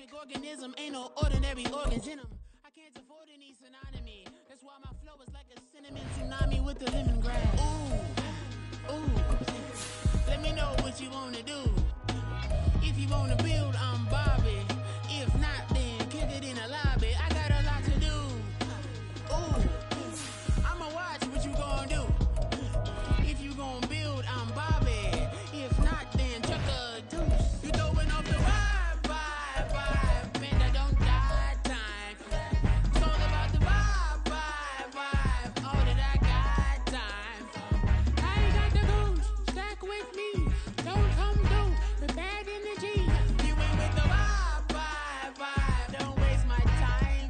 perfect organism, ain't no ordinary organs in them. I can't afford any synonymy. That's why my flow is like a cinnamon tsunami with the lemongrass. Ooh, let me know what you wanna do. If you wanna build, I'm Bobby. If not, then kick it in the lobby. I got a lot to do. Ooh, I'ma watch what you gonna do. If you gonna build, I'm Bobby. If not, then chuck a deuce. You throwing off the vibe. Man, I don't die time. It's all about the vibe. All that I got time. I ain't got the goose. Stack with me. Don't come through with bad energy. You ain't with the vibe. Don't waste my time.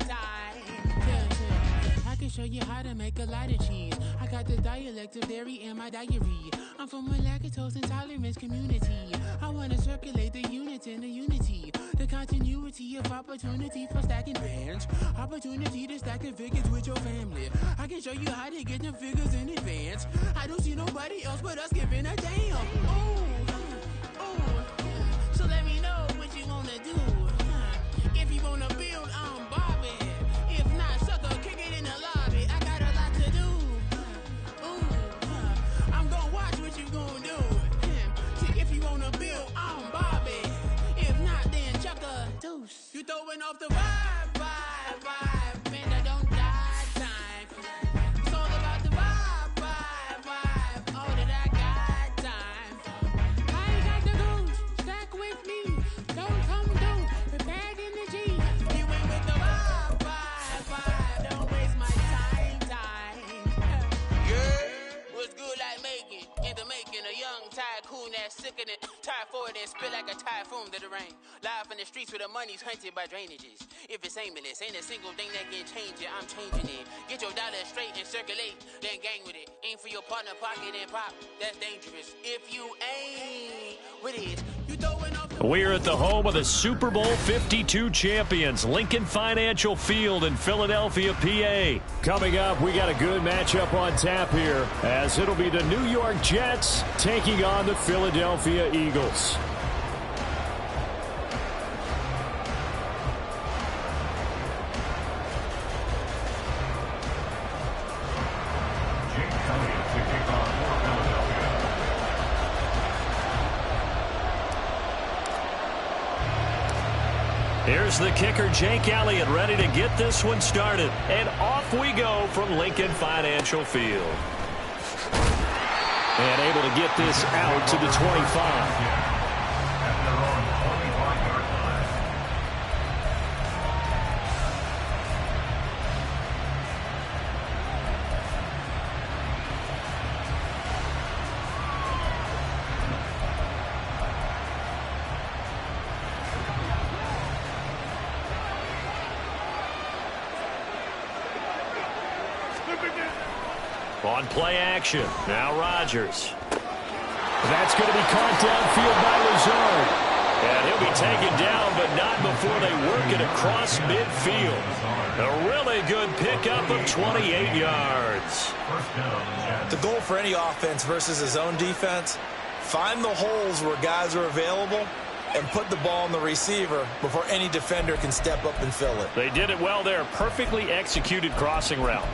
Yeah. I can show you how to make a lot of cheese. I got the dialect of dairy in my diary. I'm from a lactose intolerance community. I wanna circulate the units in the unity. The continuity of opportunity for stacking bands. Opportunity to stack the figures with your family. I can show you how to get the figures in advance. I don't see nobody else but us giving a damn. Ooh. So let me know what you wanna do. If you wanna build, I'm Bobby. If not, sucker, kick it in the lobby. I got a lot to do. I'm gonna watch what you gonna do. See, if you wanna build, I'm Bobby. If not, then chuck a deuce. You throwing off the vibe. Man, I don't die time. It's all about the vibe. All that I got time. I ain't got the goose. Stack with me. Don't come through with bad energy. You ain't with the vibe. Don't waste my time. Yeah, what's good like making? In the making, a young tycoon that's sickening. Tie forward and spit like a typhoon to the rain. Live in the streets where the money's hunted by drainages. If it's aimless, ain't a single thing that can change it. I'm changing it. Get your dollar straight and circulate, then gang with it. Aim for your partner, pocket and pop. That's dangerous. If you ain't with it, you throwing off the... We're at the home of the Super Bowl 52 champions, Lincoln Financial Field in Philadelphia, PA. Coming up, we got a good matchup on tap here, as it'll be the New York Jets taking on the Philadelphia Eagles. Here's the kicker, Jake Elliott, ready to get this one started. And off we go from Lincoln Financial Field. And able to get this out to the 25. On play action, now Rodgers. That's going to be caught downfield by Lazard. And he'll be taken down, but not before they work it across midfield. A really good pickup of 28 yards. The goal for any offense versus his own defense, find the holes where guys are available and put the ball on the receiver before any defender can step up and fill it. They did it well there. Perfectly executed crossing route.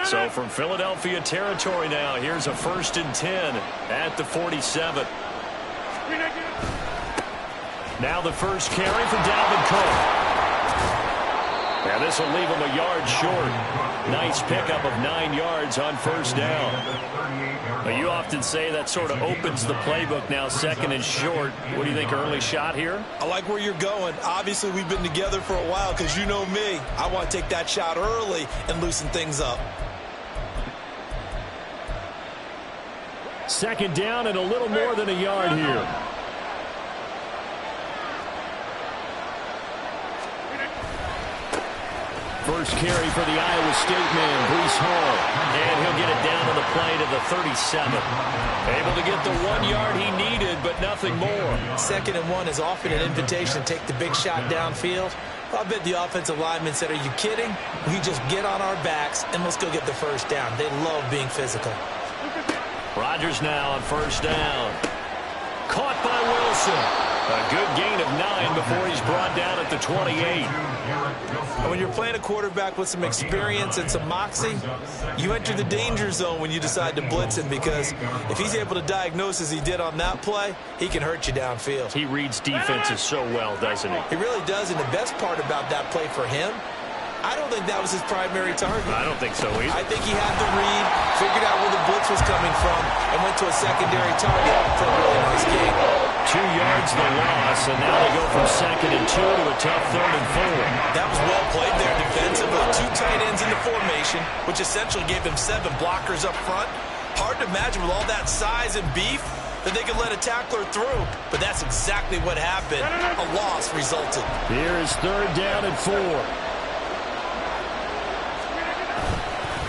So from Philadelphia territory now, here's a 1st and 10 at the 47. Now the first carry for Dalvin Cook. And this will leave him a yard short. Nice pickup of 9 yards on first down. But you often say that sort of opens the playbook now, 2nd and short. What do you think, early shot here? I like where you're going. Obviously, we've been together for a while because you know me. I want to take that shot early and loosen things up. 2nd down and a little more than a yard here. First carry for the Iowa State man, Breece Hall. And he'll get it down to the play to the 37. Able to get the 1 yard he needed, but nothing more. 2nd and 1 is often an invitation to take the big shot downfield. I bet the offensive lineman said, are you kidding? We just get on our backs and let's go get the first down. They love being physical. Rodgers now on first down. Caught by Wilson. A good gain of 9 before he's brought down at the 28. And when you're playing a quarterback with some experience and some moxie, you enter the danger zone when you decide to blitz him, because if he's able to diagnose as he did on that play, he can hurt you downfield. He reads defenses so well, doesn't he? He really does, and the best part about that play for him, I don't think that was his primary target. I don't think so either. I think he had the read, figured out where the blitz was coming from, and went to a secondary target for a really nice game. 2 yards the loss, and now they go from 2nd and 2 to a tough 3rd and 4. That was well played there defensively. 2 tight ends in the formation, which essentially gave them 7 blockers up front. Hard to imagine with all that size and beef that they could let a tackler through, but that's exactly what happened. A loss resulted. Here is 3rd down and 4.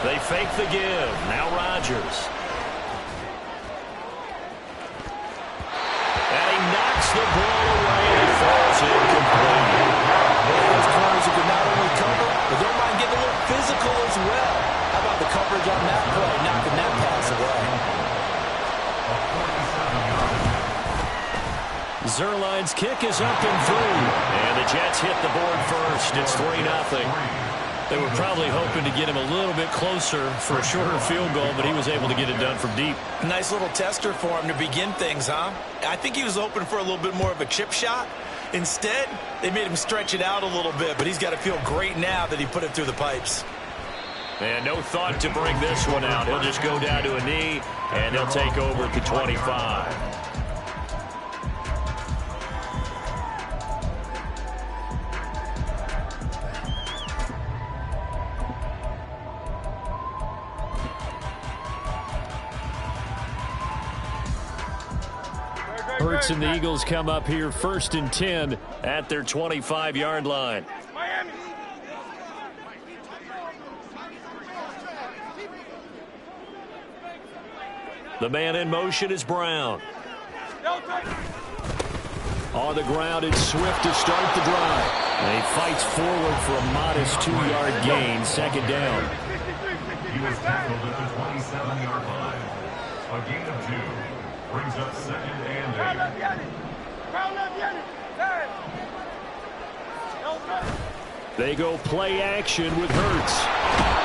They fake the give. Now Rodgers. And he knocks the ball away and it falls incomplete. Those corners who can not only cover, but don't mind getting a little physical as well. How about the coverage on that play, knocking that pass away? Zerline's kick is up and through. And the Jets hit the board first. It's 3-0. They were probably hoping to get him a little bit closer for a shorter field goal, but he was able to get it done from deep. Nice little tester for him to begin things, huh? I think he was hoping for a little bit more of a chip shot. Instead, they made him stretch it out a little bit, but he's got to feel great now that he put it through the pipes. And no thought to bring this one out. He'll just go down to a knee, and he'll take over at the 25. Hurts and the Eagles come up here 1st and 10 at their 25-yard line. The man in motion is Brown. On the ground, it's Swift to start the drive. And he fights forward for a modest 2-yard gain, 2nd down. He was tackled at the 27-yard line. A gain of 2. Brings up 2nd and 8. They go play action with Hurts.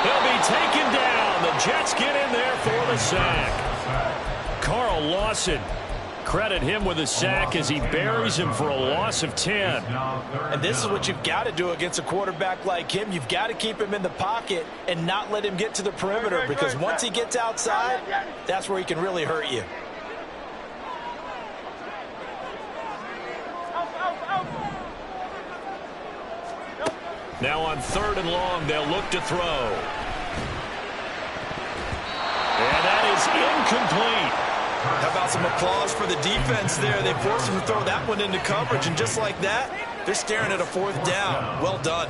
He'll be taken down. The Jets get in there for the sack. Carl Lawson, credit him with a sack as he buries him for a loss of 10. And this is what you've got to do against a quarterback like him. You've got to keep him in the pocket and not let him get to the perimeter, because once he gets outside, that's where he can really hurt you. Now on 3rd and long, they'll look to throw. And that is incomplete. How about some applause for the defense there? They forced him to throw that one into coverage, and just like that, they're staring at a 4th down. Well done.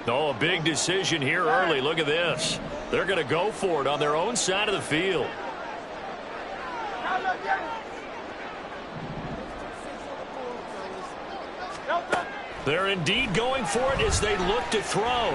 Oh, a big decision here early. Look at this. They're going to go for it on their own side of the field. They're indeed going for it as they look to throw.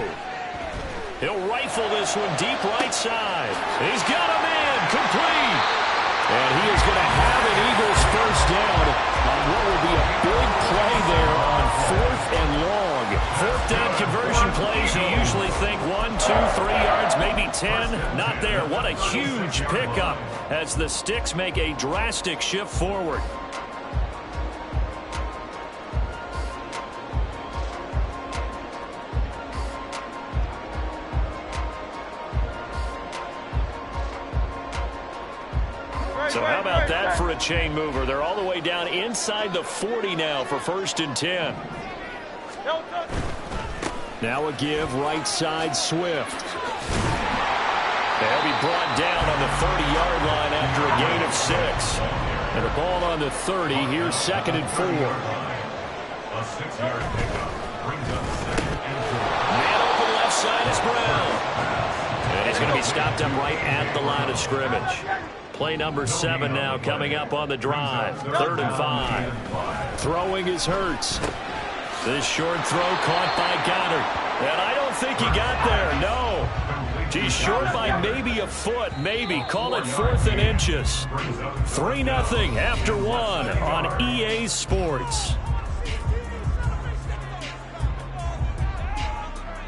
He'll rifle this one deep right side. He's got a man complete. And he is going to have an Eagles first down on what will be a big play there on 4th and long. 4th down conversion plays, you usually think 1, 2, 3 yards, maybe 10. Not there. What a huge pickup as the Sticks make a drastic shift forward. So how about that for a chain mover? They're all the way down inside the 40 now for 1st and 10. Now a give right side Swift. They'll be brought down on the 30-yard line after a gain of 6. And the ball on the 30. Here's 2nd and 4. A 6-yard pickup brings up 2nd and 4. Man open left side is Brown. And he's going to be stopped up right at the line of scrimmage. Play number 7 now coming up on the drive. 3rd and 5. Throwing is Hurts. This short throw caught by Goddard. And I don't think he got there. No. He's short by maybe a foot. Maybe. Call it 4th and inches. 3-0 after 1 on EA Sports.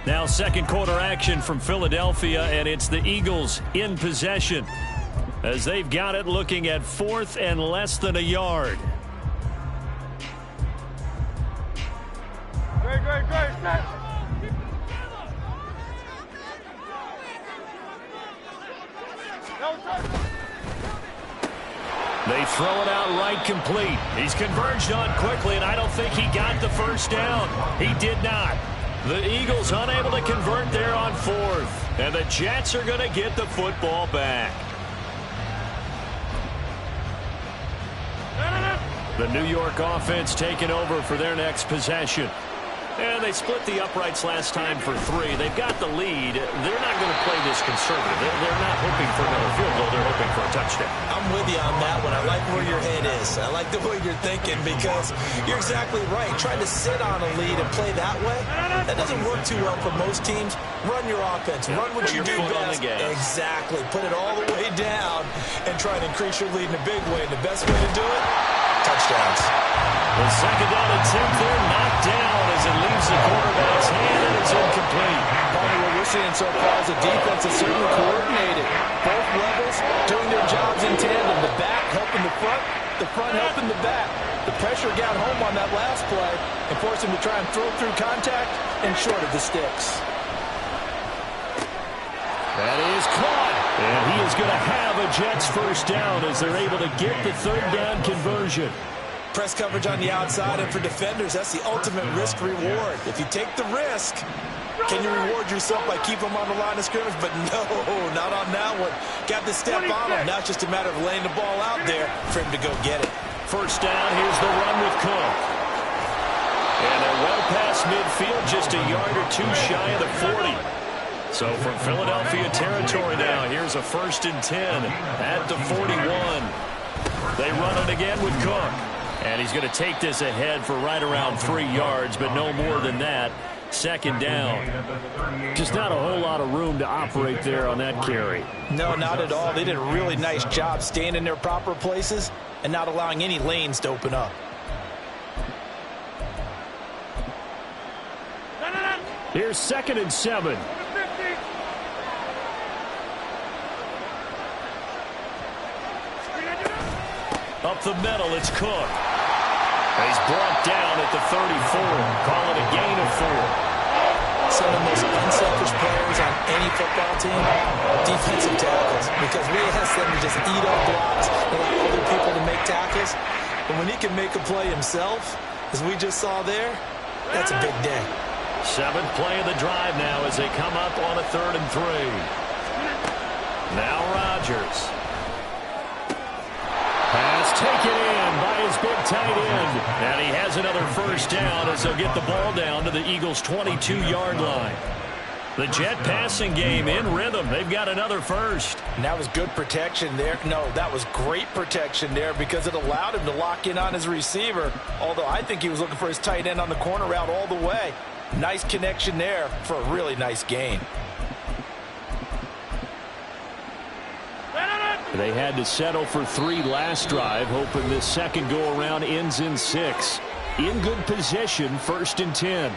Now second quarter action from Philadelphia, and it's the Eagles in possession as they've got it looking at 4th and less than a yard. Great. They throw it out right complete. He's converged on quickly, and I don't think he got the first down. He did not. The Eagles unable to convert there on 4th. And the Jets are going to get the football back. The New York offense taking over for their next possession. And they split the uprights last time for 3. They've got the lead. They're not going to play this conservative. They're not hoping for another field goal. They're hoping for a touchdown. I'm with you on that one. I like where your head is. I like the way you're thinking because you're exactly right. Trying to sit on a lead and play that way, that doesn't work too well for most teams. Run your offense. Run what you do best. Exactly. Put it all the way down and try to increase your lead in a big way. And the best way to do it, touchdowns. The 2nd down attempt there knocked down as it leaves the quarterback's hand, and it's incomplete. Probably what we're seeing so far is the defense is certainly coordinated. Both levels doing their jobs in tandem. The back helping the front helping the back. The pressure got home on that last play and forced him to try and throw through contact and short of the sticks. That is caught. And he is going to have a Jets first down as they're able to get the 3rd down conversion. Press coverage on the outside, and for defenders, that's the ultimate risk-reward. If you take the risk, can you reward yourself by keeping them on the line of scrimmage? But no, not on that one. Got to step on him. Now it's just a matter of laying the ball out there for him to go get it. First down, here's the run with Cook. And they're well past midfield, just a yard or 2 shy of the 40. So from Philadelphia territory now, here's a 1st and 10 at the 41. They run it again with Cook. And he's going to take this ahead for right around 3 yards, but no more than that. 2nd down. Just not a whole lot of room to operate there on that carry. No, not at all. They did a really nice job staying in their proper places and not allowing any lanes to open up. Here's 2nd and 7. Up the middle, it's Cook. He's brought down at the 34. Call it a gain of 4. Some of the most unselfish players on any football team, defensive tackles, because we ask them to just eat up blocks and allow other people to make tackles. But when he can make a play himself, as we just saw there, that's a big day. 7th play of the drive now as they come up on a 3rd and 3. Now Rodgers. Pass taken in by his big tight end. And he has another first down as they'll get the ball down to the Eagles' 22-yard line. The Jet passing game in rhythm. They've got another first. And that was good protection there. No, that was great protection there because it allowed him to lock in on his receiver. Although I think he was looking for his tight end on the corner route all the way. Nice connection there for a really nice gain. They had to settle for 3 last drive, hoping this second go-around ends in 6. In good position, 1st and 10.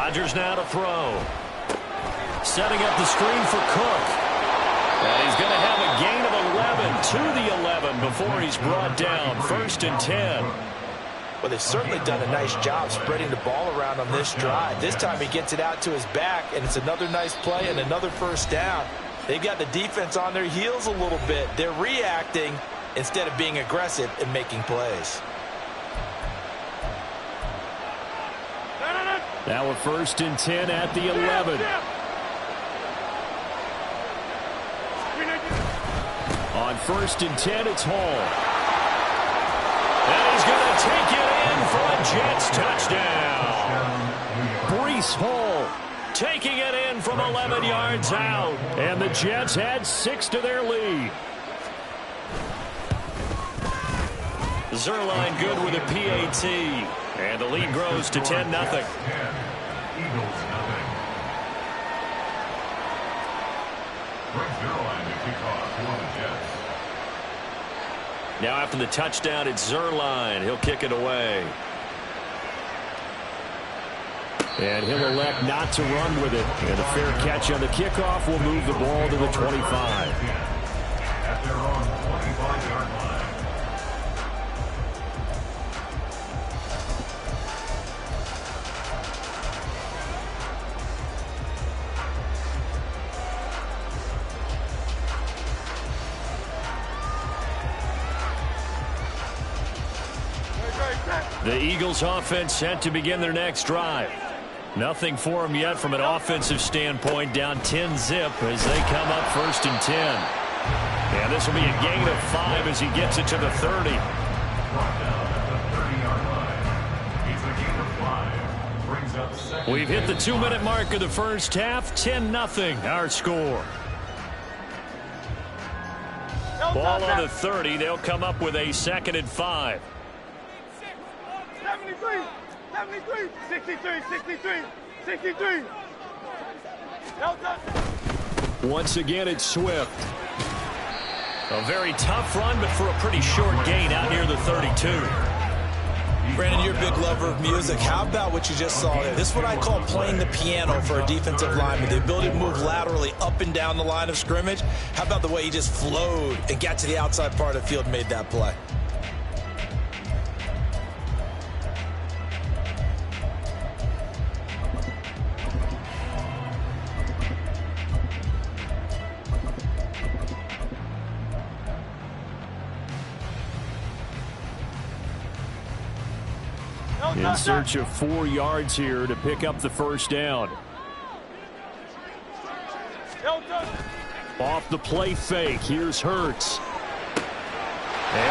Rodgers now to throw. Setting up the screen for Cook. And he's going to have a gain of 11 to the 11 before he's brought down. 1st and 10. Well, they've certainly done a nice job spreading the ball around on this drive. This time he gets it out to his back, and it's another nice play and another 1st down. They've got the defense on their heels a little bit. They're reacting instead of being aggressive and making plays. Now a 1st and 10 at the 11. On 1st and 10, it's Hall. And he's going to take it in for a Jets touchdown. Breece Hall taking it in from 11 yards out. And the Jets add 6 to their lead. Zerline good with a PAT. And the lead grows to 10-0. Eagles, Zerline to kick off for the Jets. Now after the touchdown, it's Zerline. He'll kick it away. And he'll elect not to run with it. And a fair catch on the kickoff will move the ball to the 25. At their own 25-yard line. The Eagles offense set to begin their next drive. Nothing for them yet from an offensive standpoint. Down 10-zip as they come up 1st and 10. And this will be a gain of 5 as he gets it to the 30. We've hit the 2-minute mark of the first half. 10-0 our score. Ball on the 30. They'll come up with a 2nd and 5. 73, 73, 63, 63, 63. Once again, it's Swift. A very tough run, but for a pretty short gain out near the 32. Brandon, you're a big lover of music. How about what you just saw there? This is what I call playing the piano for a defensive lineman. The ability to move laterally up and down the line of scrimmage. How about the way he just flowed and got to the outside part of the field and made that play? In search of 4 yards here to pick up the 1st down. Off the play fake. Here's Hurts. Able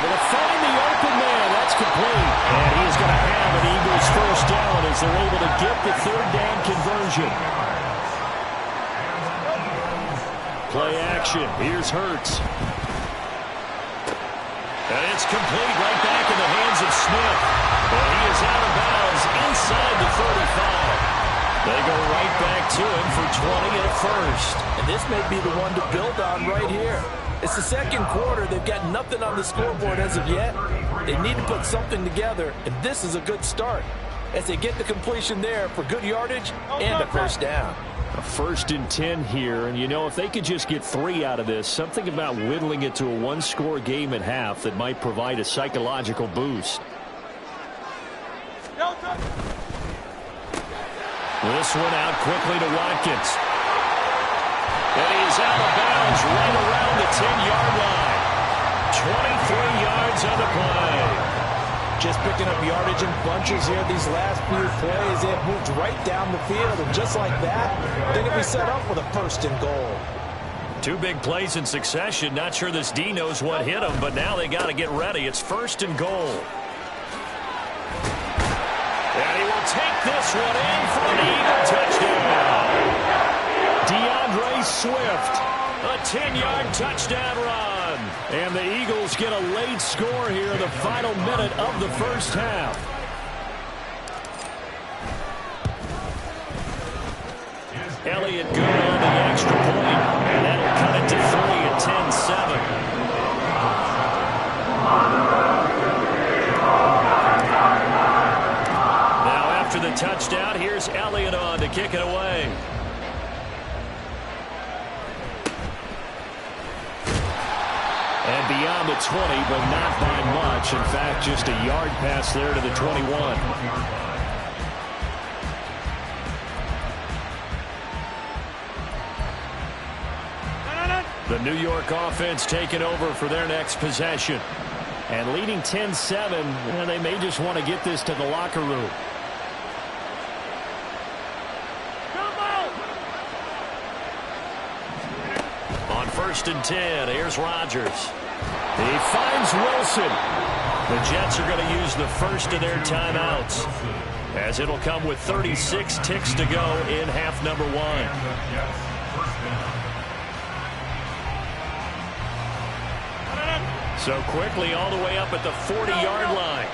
to find the open man. That's complete. And he's going to have an Eagles 1st down as they're able to get the 3rd down conversion. Play action. Here's Hurts. And it's complete right back in the hands of Smith. And he is out of bounds inside the 35. They go right back to him for 20 at 1st. And this may be the one to build on right here. It's the 2nd quarter. They've got nothing on the scoreboard as of yet. They need to put something together, and this is a good start as they get the completion there for good yardage and a 1st down. A 1st and 10 here, and you know, if they could just get 3 out of this, something about whittling it to a 1-score game at half that might provide a psychological boost. This one out quickly to Watkins. And he's out of bounds right around the 10-yard line. 23 yards on the play. Just picking up yardage in bunches here these last few plays. They have moved right down the field, and just like that, they're going to be set up with a 1st and goal. 2 big plays in succession. Not sure this D knows what hit him, but now they got to get ready. It's 1st and goal. And he will take this one in for an Eagle touchdown. DeAndre Swift, a 10-yard touchdown run. And the Eagles get a late score here in the final minute of the first half. Elliott good on the extra point, and that'll cut it to 3 at 10-7. after the touchdown. Here's Elliott on to kick it away. And beyond the 20, but not by much. In fact, just a yard pass there to the 21. The New York offense taking over for their next possession. And leading 10-7, and they may just want to get this to the locker room. On 1st and 10, here's Rodgers. He finds Wilson. The Jets are going to use the first of their timeouts, as it'll come with 36 ticks to go in half number 1. So quickly all the way up at the 40-yard line.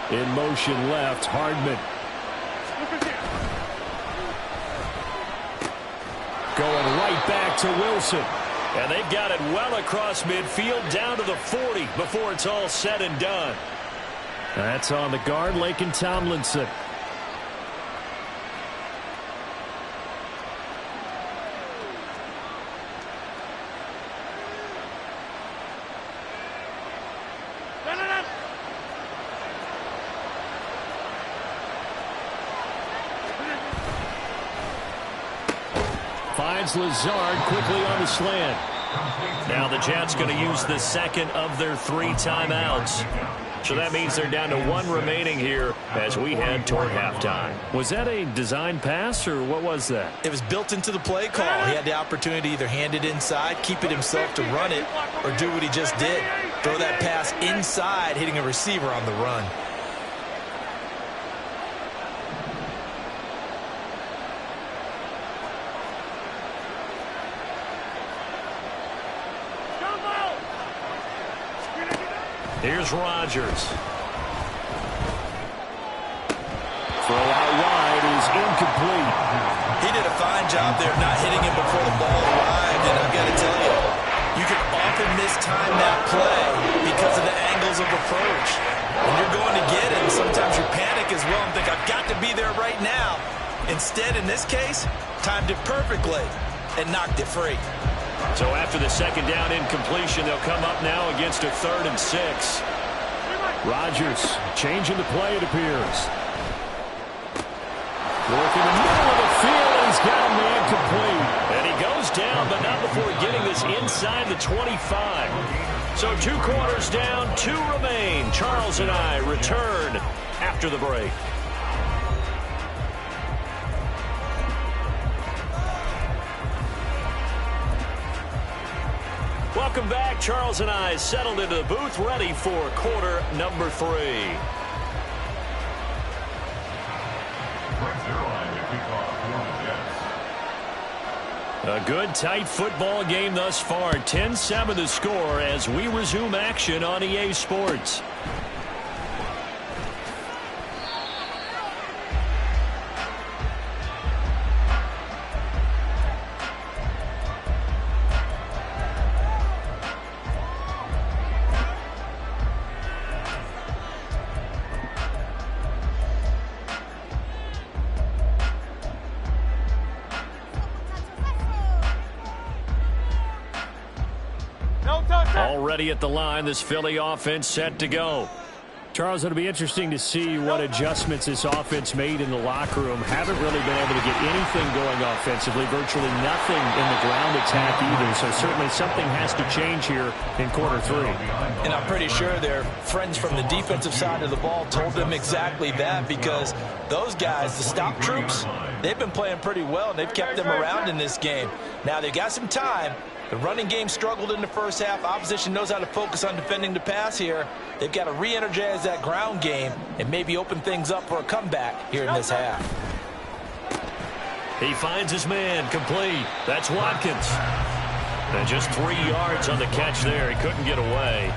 58. In motion left, Hardman. Going right back to Wilson. And they've got it well across midfield down to the 40 before it's all said and done. That's on the guard, Laken Tomlinson. Finds Lazard quickly on the slant. Now the Jets going to use the second of their 3 timeouts. So that means they're down to 1 remaining here as we head toward halftime. Was that a design pass, or what was that? It was built into the play call. He had the opportunity to either hand it inside, keep it himself to run it, or do what he just did. Throw that pass inside, hitting a receiver on the run. Here's Rodgers. Throw out wide is incomplete. He did a fine job there not hitting him before the ball arrived, and I've got to tell you, you can often mistime that play because of the angles of approach. When you're going to get it, sometimes you panic as well and think, I've got to be there right now. Instead, in this case, timed it perfectly and knocked it free. So after the second down incompletion, they'll come up now against a 3rd and 6. Rodgers changing the play, it appears. Working the middle of the field, and he's got a man complete. And he goes down, but not before getting this inside the 25. So 2 quarters down, 2 remain. Charles and I return after the break. Welcome back. Charles and I settled into the booth, ready for quarter number 3. A good, tight football game thus far. 10-7 the score as we resume action on EA Sports. Already at the line, this Philly offense set to go. Charles, it'll be interesting to see what adjustments this offense made in the locker room. Haven't really been able to get anything going offensively, virtually nothing in the ground attack either. So certainly something has to change here in quarter 3. And I'm pretty sure their friends from the defensive side of the ball told them exactly that, because those guys, the stop troops, they've been playing pretty well, and they've kept them around in this game. Now they've got some time. The running game struggled in the first half. Opposition knows how to focus on defending the pass here. They've got to re-energize that ground game and maybe open things up for a comeback here in this half. He finds his man complete. That's Watkins. And just 3 yards on the catch there. He couldn't get away.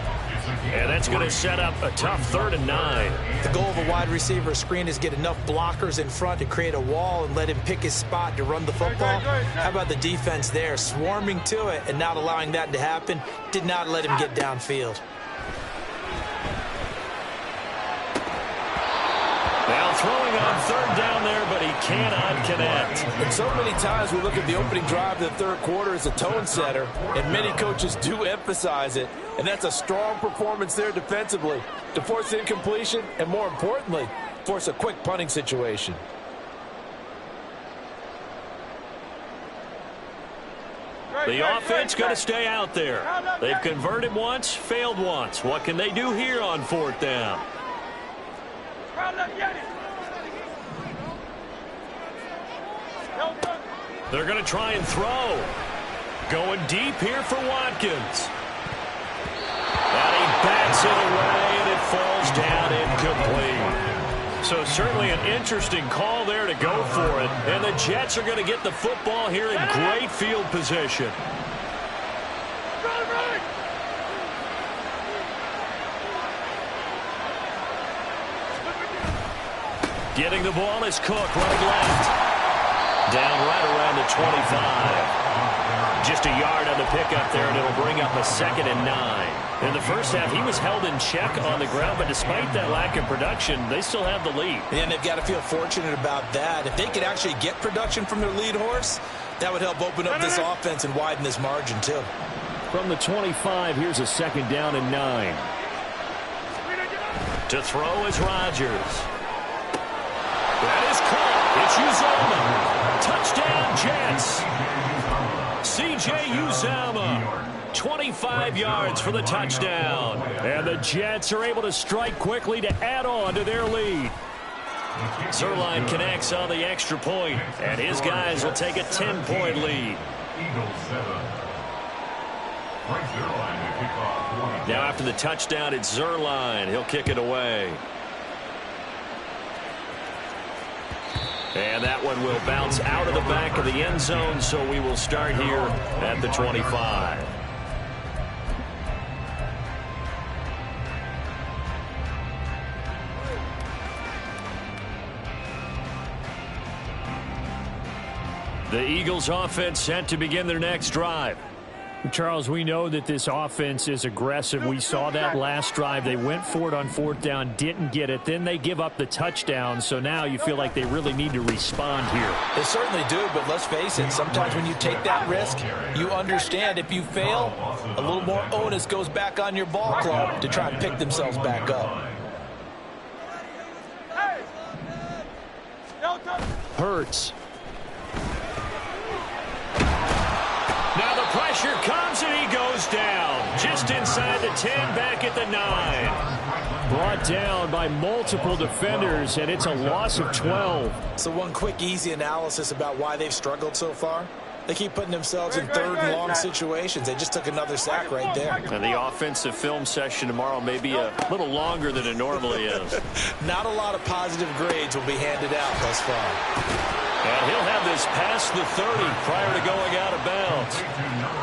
And that's going to set up a tough 3rd and 9. The goal of a wide receiver screen is get enough blockers in front to create a wall and let him pick his spot to run the football. How about the defense there, swarming to it and not allowing that to happen? Did not let him get downfield. throwing on third down there, but he cannot connect. And so many times we look at the opening drive of the third quarter as a tone setter, and many coaches do emphasize it. And that's a strong performance there defensively to force incompletion and, more importantly, force a quick punting situation. The offense going to stay out there. They've converted once, failed once. What can they do here on fourth down? They're going to try and throw. Going deep here for Watkins. And he bats it away, and it falls down incomplete. So certainly an interesting call there to go for it. And the Jets are going to get the football here in great field position. Getting the ball is Cook running left. Down right around the 25. Just a yard on the pickup there, and it'll bring up a 2nd and 9. In the first half, he was held in check on the ground, but despite that lack of production, they still have the lead. And they've got to feel fortunate about that. If they could actually get production from their lead horse, that would help open up this offense and widen this margin, too. From the 25, here's a 2nd down and 9. To throw is Rodgers. That is caught. It's Uzomah. Touchdown, Jets. C.J. Uzomah. 25 yards for the touchdown. And the Jets are able to strike quickly to add on to their lead. Zerline connects on the extra point, and his guys will take a 10-point lead. Now after the touchdown, it's Zerline. He'll kick it away. And that one will bounce out of the back of the end zone, so we will start here at the 25. The Eagles offense set to begin their next drive. Charles, we know that this offense is aggressive. We saw that last drive. They went for it on fourth down, didn't get it. Then they give up the touchdown. So now you feel like they really need to respond here. They certainly do, but let's face it. Sometimes when you take that risk, you understand if you fail, a little more onus goes back on your ball club to try and pick themselves back up. Hurts. Now the pressure comes and he goes down. Just inside the 10, back at the 9. Brought down by multiple defenders, and it's a loss of 12. So one quick, easy analysis about why they've struggled so far. They keep putting themselves in third and long situations. They just took another sack right there. And the offensive film session tomorrow may be a little longer than it normally is. Not a lot of positive grades will be handed out thus far. And he'll have this past the 30 prior to going out of bounds.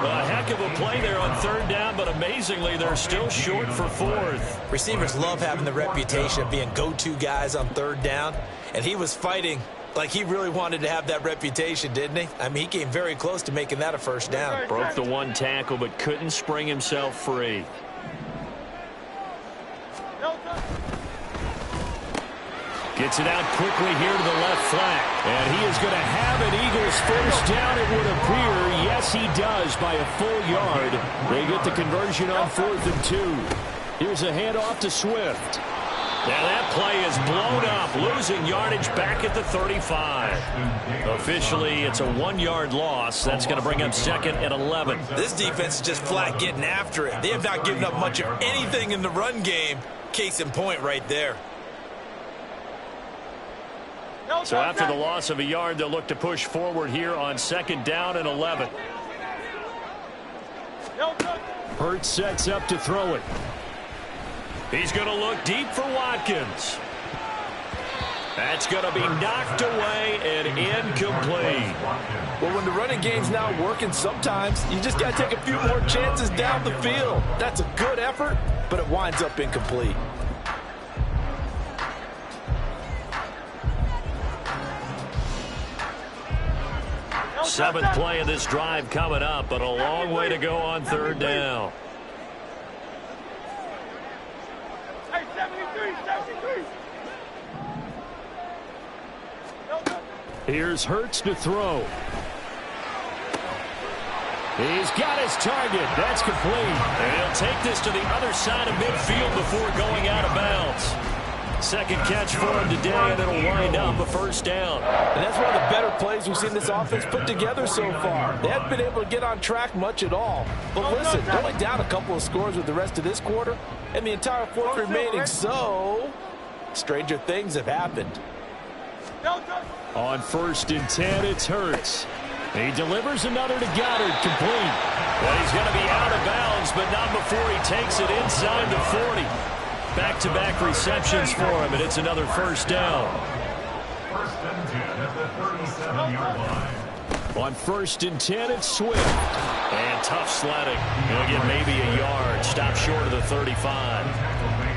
A heck of a play there on third down, but amazingly, they're still short for fourth. Receivers love having the reputation of being go-to guys on third down, and he was fighting like he really wanted to have that reputation, didn't he? I mean, he came very close to making that a first down. Broke the one tackle, but couldn't spring himself free. Gets it out quickly here to the left flank. And he is going to have an Eagles first down, it would appear. Yes, he does by a full yard. They get the conversion on 4th and 2. Here's a handoff to Swift. Now that play is blown up, losing yardage back at the 35. Officially, it's a 1-yard loss. That's going to bring up 2nd and 11. This defense is just flat getting after it. They have not given up much of anything in the run game. Case in point right there. So after the loss of a yard, they'll look to push forward here on 2nd down and 11. Hurts sets up to throw it. He's going to look deep for Watkins. That's going to be knocked away and incomplete. Well, when the running game's not working, sometimes you just got to take a few more chances down the field. That's a good effort, but it winds up incomplete. Seventh play of this drive coming up, but a long way to go on third down. Hey, 73, 73. Here's Hurts to throw. He's got his target. That's complete. And he'll take this to the other side of midfield before going out of bounds. Second catch for him today, and it'll wind up a first down. And that's one of the better plays we've seen this offense put together so far. They haven't been able to get on track much at all. But listen, they're only down a couple of scores with the rest of this quarter and the entire fourth remaining. So, stranger things have happened. On 1st and 10, it's Hurts. He delivers another to Goddard, complete. Well, he's going to be out of bounds, but not before he takes it inside the 40. Back-to-back receptions for him, and it's another first down. 1st and 10 at the 37-yard line. On 1st and 10, it's Swift. And tough sledding. He'll get maybe a yard. Stop short of the 35.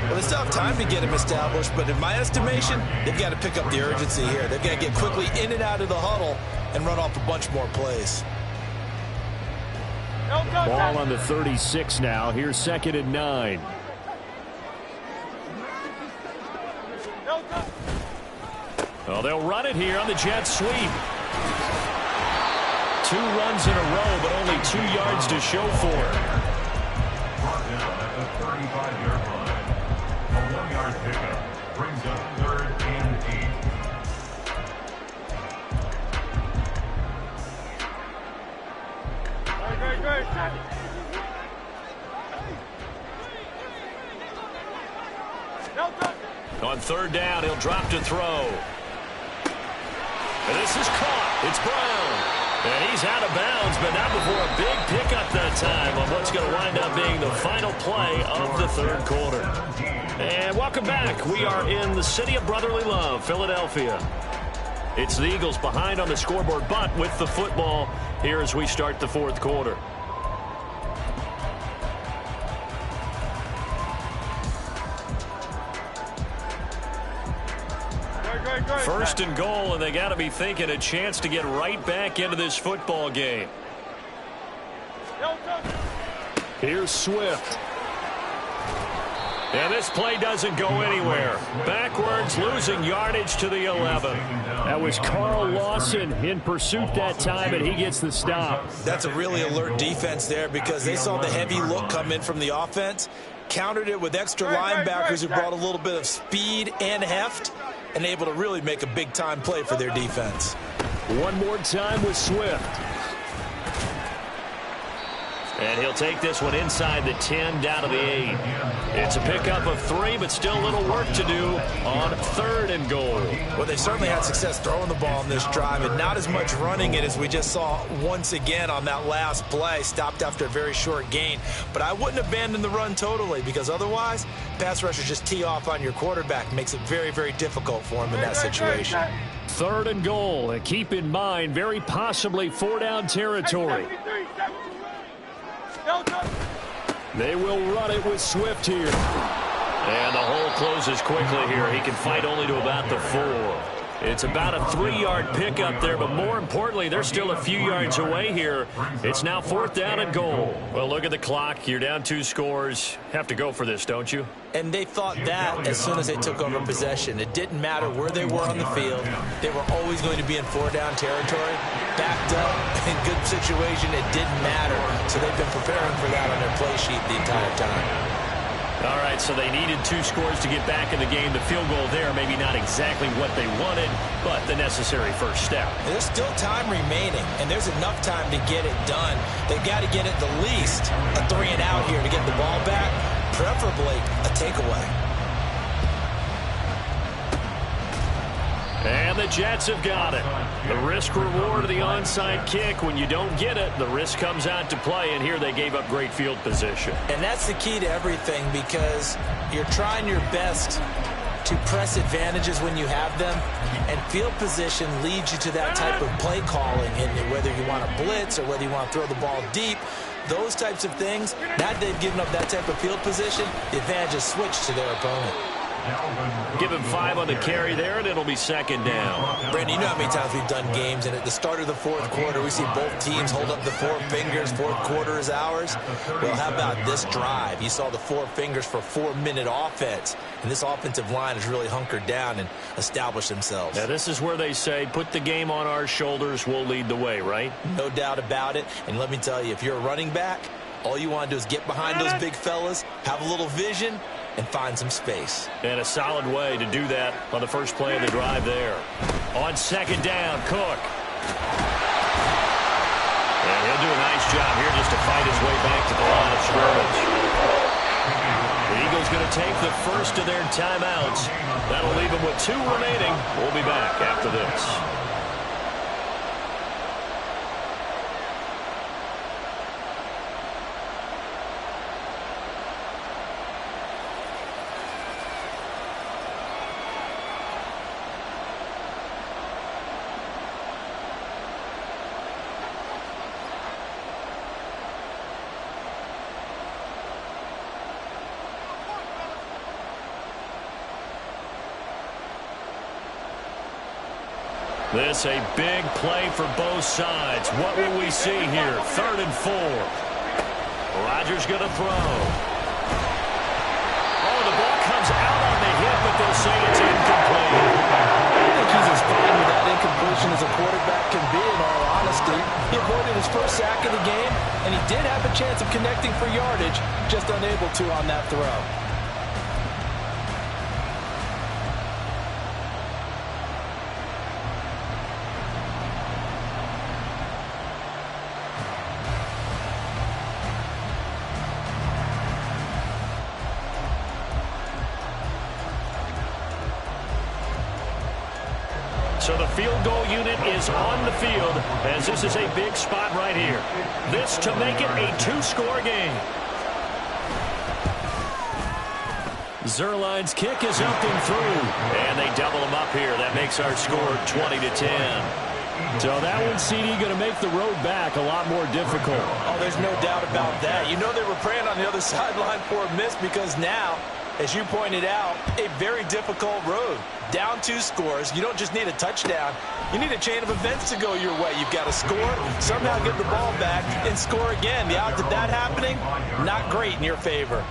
Well, they still have time to get him established, but in my estimation, they've got to pick up the urgency here. They've got to get quickly in and out of the huddle and run off a bunch more plays. Ball on the 36 now. Here's 2nd and 9. Well, they'll run it here on the jet sweep. 2 runs in a row, but only 2 yards to show for it. Brought down at the 35-yard line. A 1-yard pickup brings up 3rd and 8. Great. On 3rd down, he'll drop to throw. And this is caught. It's Brown. And he's out of bounds, but not before a big pickup that time on what's going to wind up being the final play of the 3rd quarter. And welcome back. We are in the city of brotherly love, Philadelphia. It's the Eagles behind on the scoreboard, but with the football here as we start the 4th quarter. First and goal, and they got to be thinking a chance to get right back into this football game. Here's Swift. And this play doesn't go anywhere. Backwards, losing yardage to the 11. That was Carl Lawson in pursuit that time, and he gets the stop. That's a really alert defense there because they saw the heavy look come in from the offense, countered it with extra linebackers who brought a little bit of speed and heft, and able to really make a big-time play for their defense. One more time with Swift. And he'll take this one inside the 10, down to the 8. It's a pickup of 3, but still a little work to do on 3rd and goal. Well, they certainly had success throwing the ball on this drive, and not as much running it as we just saw once again on that last play. Stopped after a very short gain. But I wouldn't abandon the run totally, because otherwise, pass rushers just tee off on your quarterback. Makes it very, very difficult for him in that situation. 3rd and goal, and keep in mind, very possibly 4-down territory. They will run it with Swift here. And the hole closes quickly here. He can fight only to about the 4. It's about a 3-yard pickup there, but more importantly, they're still a few yards away here. It's now 4th down and goal. Well, look at the clock. You're down 2 scores. Have to go for this, don't you? And they thought that as soon as they took over possession. It didn't matter where they were on the field. They were always going to be in 4-down territory. Backed up, in good situation, it didn't matter. So they've been preparing for that on their play sheet the entire time. All right, so they needed 2 scores to get back in the game. The field goal there, maybe not exactly what they wanted, but the necessary first step. There's still time remaining, and there's enough time to get it done. They've got to get at the least a 3-and-out here to get the ball back, preferably a takeaway. And the Jets have got it. The risk-reward of the onside kick. When you don't get it, the risk comes out to play, and here they gave up great field position. And that's the key to everything, because you're trying your best to press advantages when you have them, and field position leads you to that type of play calling, and whether you want to blitz or whether you want to throw the ball deep, those types of things. Now they've given up that type of field position, the advantage is switched to their opponent. Give him 5 on the carry there, and it'll be second down. Brandon, you know how many times we've done games, and at the start of the fourth quarter, we see both teams hold up the 4 fingers. Fourth quarter is ours. Well, how about this drive? You saw the 4 fingers for 4-minute offense, and this offensive line has really hunkered down and established themselves. Now, this is where they say, put the game on our shoulders, we'll lead the way, right? No doubt about it, and let me tell you, if you're a running back, all you want to do is get behind those big fellas, have a little vision, and find some space. And a solid way to do that on the first play of the drive there. On second down, Cook. And he'll do a nice job here just to fight his way back to the line of scrimmage. The Eagles going to take the first of their timeouts. That'll leave them with 2 remaining. We'll be back after this. This a big play for both sides. What will we see here? 3rd and 4. Rodgers going to throw. Oh, the ball comes out on the hip, but they'll say it's incomplete. I think he's as fine with that incompletion as a quarterback can be, in all honesty. He avoided his first sack of the game, and he did have a chance of connecting for yardage, just unable to on that throw. So the field goal unit is on the field as this is a big spot right here. This to make it a 2-score game. Zerline's kick is up and through. And they double him up here. That makes our score 20-10. So that one, CD, going to make the road back a lot more difficult. Oh, there's no doubt about that. You know they were praying on the other sideline for a miss because now, as you pointed out, a very difficult road. Down 2 scores. You don't just need a touchdown. You need a chain of events to go your way. You've got to score, somehow get the ball back, and score again. The odds of that happening, not great in your favor.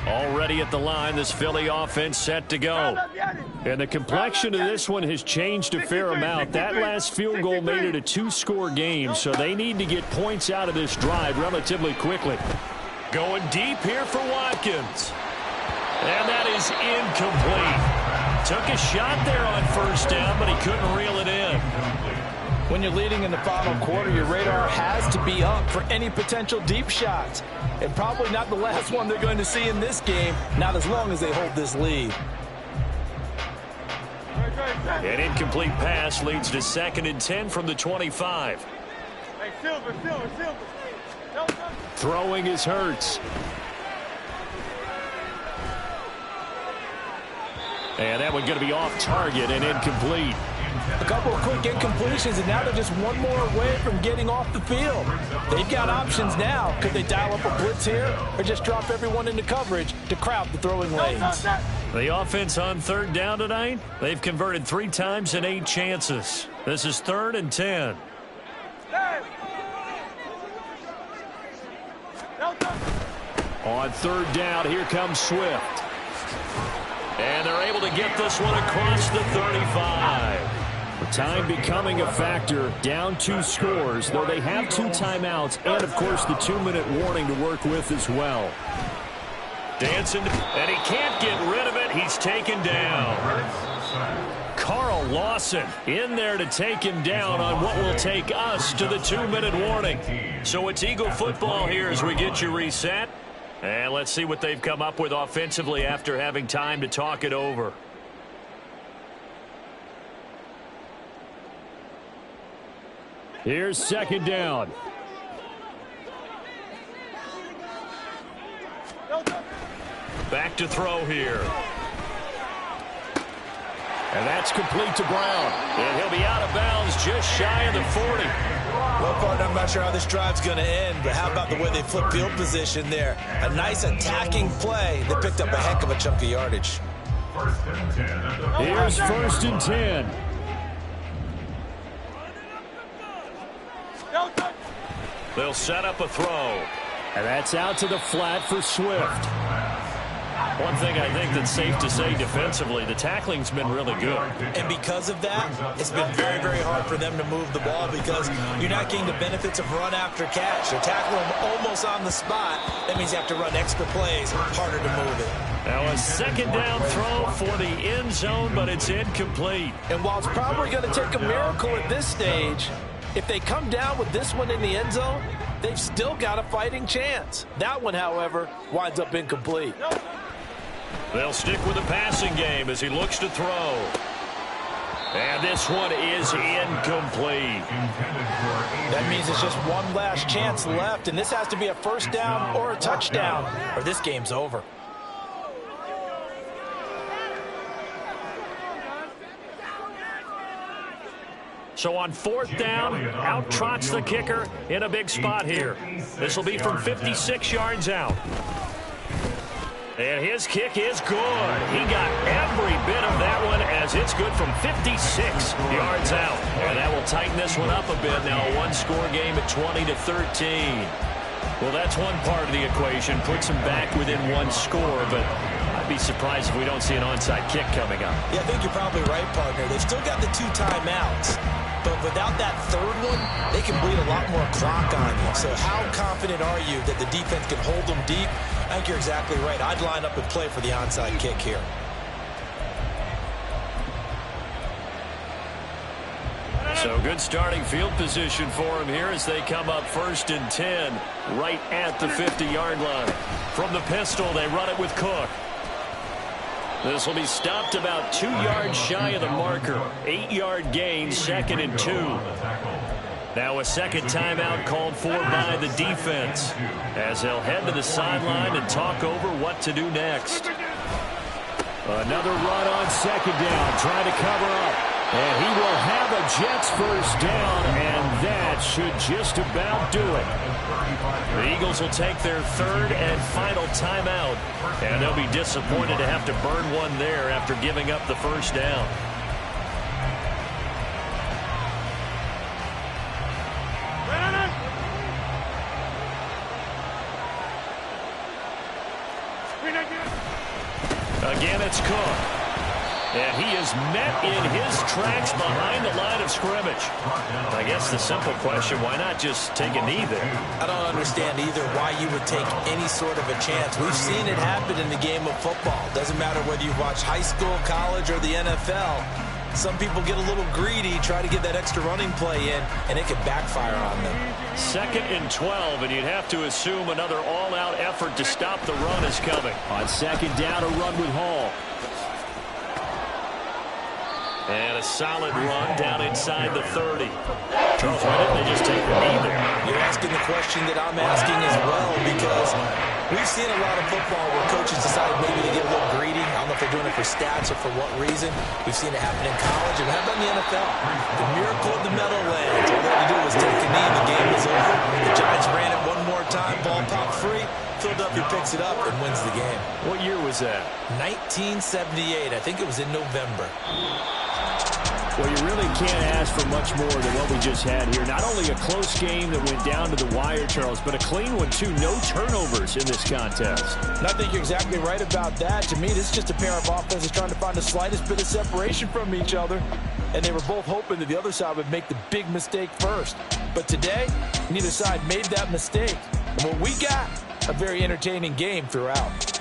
Already at the line, this Philly offense set to go. And the complexion of this one has changed a fair amount. That last field goal made it a 2-score game, so they need to get points out of this drive relatively quickly. Going deep here for Watkins. And that is incomplete. Took a shot there on first down, but he couldn't reel it in. When you're leading in the final quarter, your radar has to be up for any potential deep shots. And probably not the last one they're going to see in this game, not as long as they hold this lead. An incomplete pass leads to 2nd and 10 from the 25. Hey, Silver. Throwing is Hurts. And that one going to be off target and incomplete. A couple of quick incompletions, and now they're just one more away from getting off the field. They've got options now. Could they dial up a blitz here or just drop everyone into coverage to crowd the throwing lanes? The offense on 3rd down tonight, they've converted 3 times in 8 chances. This is 3rd and 10. On 3rd down, here comes Swift. And they're able to get this one across the 35. Time becoming a factor, down 2 scores, though they have 2 timeouts and, of course, the 2-minute warning to work with as well. Dancing, and he can't get rid of it. He's taken down. Carl Lawson in there to take him down on what will take us to the 2-minute warning. So it's Eagle football here as we get you reset. And let's see what they've come up with offensively after having time to talk it over. Here's 2nd down. Back to throw here. And that's complete to Brown. And he'll be out of bounds just shy of the 40. Well, partner, I'm not sure how this drive's going to end, but how about the way they flip field position there? A nice attacking play. They picked up a heck of a chunk of yardage. Here's 1st and 10. They'll set up a throw. And that's out to the flat for Swift. One thing I think that's safe to say defensively, the tackling's been really good. And because of that, it's been very, very hard for them to move the ball because you're not getting the benefits of run after catch. They're tackling them almost on the spot. That means you have to run extra plays, harder to move it. Now a 2nd down throw for the end zone, but it's incomplete. And while it's probably going to take a miracle at this stage, if they come down with this one in the end zone, they've still got a fighting chance. That one, however, winds up incomplete. They'll stick with the passing game as he looks to throw. And this one is incomplete. That means it's just one last chance left, and this has to be a 1st down or a touchdown, or this game's over. So on 4th down, out trots the kicker in a big spot here. This will be from 56 yards out. And his kick is good. He got every bit of that one as it's good from 56 yards out. And that will tighten this one up a bit. Now a one-score game at 20-13. Well, that's one part of the equation. Puts him back within one score, but I'd be surprised if we don't see an onside kick coming up. Yeah, I think you're probably right, partner. They've still got the 2 timeouts. But without that 3rd one, they can bleed a lot more clock on you. So how confident are you that the defense can hold them deep? I think you're exactly right. I'd line up and play for the onside kick here. So good starting field position for him here as they come up 1st and 10 right at the 50-yard line. From the pistol, they run it with Cook. This will be stopped about 2 yards shy of the marker. 8-yard gain, 2nd and 2. Now a 2nd timeout called for by the defense as they'll head to the sideline and talk over what to do next. Another run on 2nd down, trying to cover up. And he will have a Jets 1st down, and that should just about do it. The Eagles will take their 3rd and final timeout, and they'll be disappointed to have to burn one there after giving up the 1st down. Again, it's Cook. And he is met in his tracks behind the line of scrimmage. I guess the simple question, why not just take a knee there? I don't understand either why you would take any sort of a chance. We've seen it happen in the game of football. Doesn't matter whether you watch high school, college, or the NFL. Some people get a little greedy, try to get that extra running play in, and it can backfire on them. 2nd and 12, and you'd have to assume another all-out effort to stop the run is coming. On 2nd down, a run with Hall. And a solid run down inside the 30. Charles, why didn't they just take the knee there? You're asking the question that I'm asking as well, because we've seen a lot of football where coaches decide maybe to get a little greedy. I don't know if they're doing it for stats or for what reason. We've seen it happen in college, and how about in the NFL? The miracle of the Meadowlands. All they had to do was take a knee, and the game was over. The Giants ran it one more time, ball popped free. Philadelphia picks it up and wins the game. What year was that? 1978. I think it was in November. Well, you really can't ask for much more than what we just had here. Not only a close game that went down to the wire, Charles, but a clean one, too. No turnovers in this contest. And I think you're exactly right about that. To me, this is just a pair of offenses trying to find the slightest bit of separation from each other. And they were both hoping that the other side would make the big mistake first. But today, neither side made that mistake. And what we got, a very entertaining game throughout.